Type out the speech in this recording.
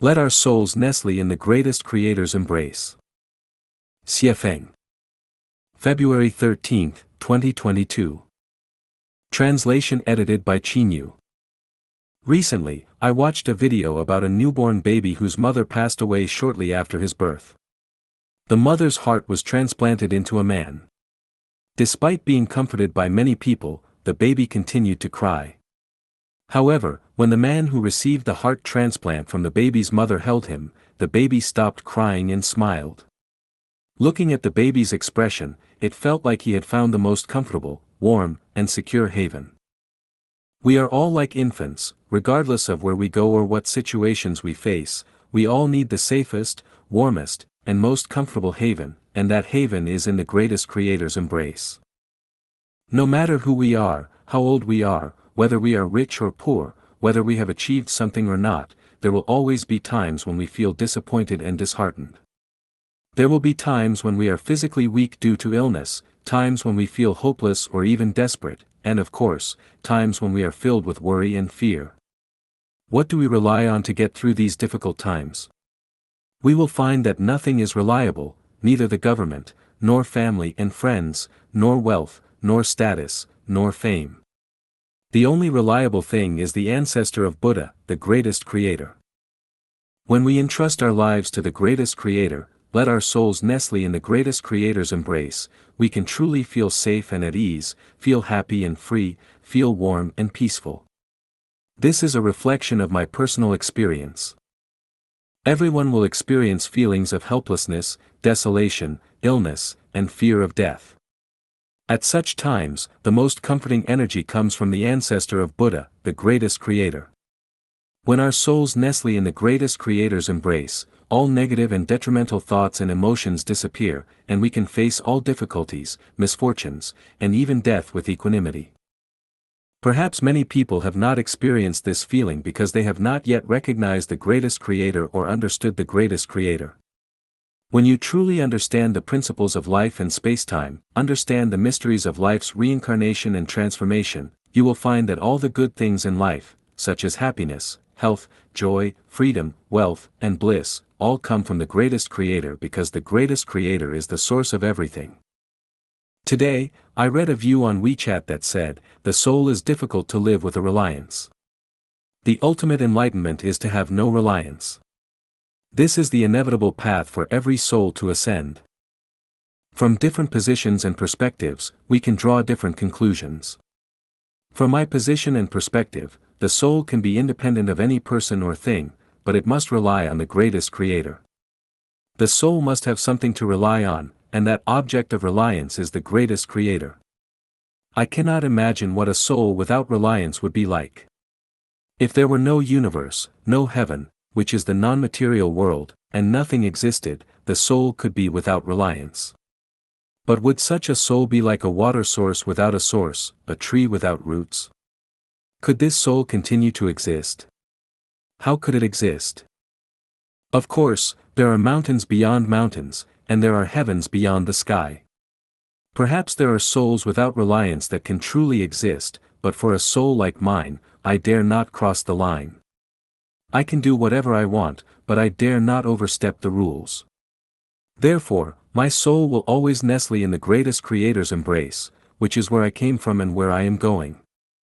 Let our souls nestle in the greatest Creator's embrace. Xiefeng. February 13, 2022. Translation edited by Chinyu. Recently, I watched a video about a newborn baby whose mother passed away shortly after his birth. The mother's heart was transplanted into a man. Despite being comforted by many people, the baby continued to cry. However, when the man who received the heart transplant from the baby's mother held him, the baby stopped crying and smiled. Looking at the baby's expression, it felt like he had found the most comfortable, warm, and secure haven. We are all like infants, regardless of where we go or what situations we face. We all need the safest, warmest, and most comfortable haven, and that haven is in the greatest Creator's embrace. No matter who we are, how old we are, whether we are rich or poor, whether we have achieved something or not, there will always be times when we feel disappointed and disheartened. There will be times when we are physically weak due to illness, times when we feel hopeless or even desperate, and of course, times when we are filled with worry and fear. What do we rely on to get through these difficult times? We will find that nothing is reliable, neither the government, nor family and friends, nor wealth, nor status, nor fame. The only reliable thing is the ancestor of Buddha, the greatest Creator. When we entrust our lives to the greatest Creator, let our souls nestle in the greatest Creator's embrace, we can truly feel safe and at ease, feel happy and free, feel warm and peaceful. This is a reflection of my personal experience. Everyone will experience feelings of helplessness, desolation, illness, and fear of death. At such times, the most comforting energy comes from the ancestor of Buddha, the greatest Creator. When our souls nestle in the greatest Creator's embrace, all negative and detrimental thoughts and emotions disappear, and we can face all difficulties, misfortunes, and even death with equanimity. Perhaps many people have not experienced this feeling because they have not yet recognized the greatest Creator or understood the greatest Creator. When you truly understand the principles of life and space-time, understand the mysteries of life's reincarnation and transformation, you will find that all the good things in life, such as happiness, health, joy, freedom, wealth, and bliss, all come from the greatest Creator because the greatest Creator is the source of everything. Today, I read a view on WeChat that said, the soul is difficult to live with a reliance. The ultimate enlightenment is to have no reliance. This is the inevitable path for every soul to ascend. From different positions and perspectives, we can draw different conclusions. From my position and perspective, the soul can be independent of any person or thing, but it must rely on the greatest Creator. The soul must have something to rely on, and that object of reliance is the greatest Creator. I cannot imagine what a soul without reliance would be like. If there were no universe, no heaven, which is the non-material world, and nothing existed, the soul could be without reliance. But would such a soul be like a water source without a source, a tree without roots? Could this soul continue to exist? How could it exist? Of course, there are mountains beyond mountains, and there are heavens beyond the sky. Perhaps there are souls without reliance that can truly exist, but for a soul like mine, I dare not cross the line. I can do whatever I want, but I dare not overstep the rules. Therefore, my soul will always nestle in the greatest Creator's embrace, which is where I came from and where I am going.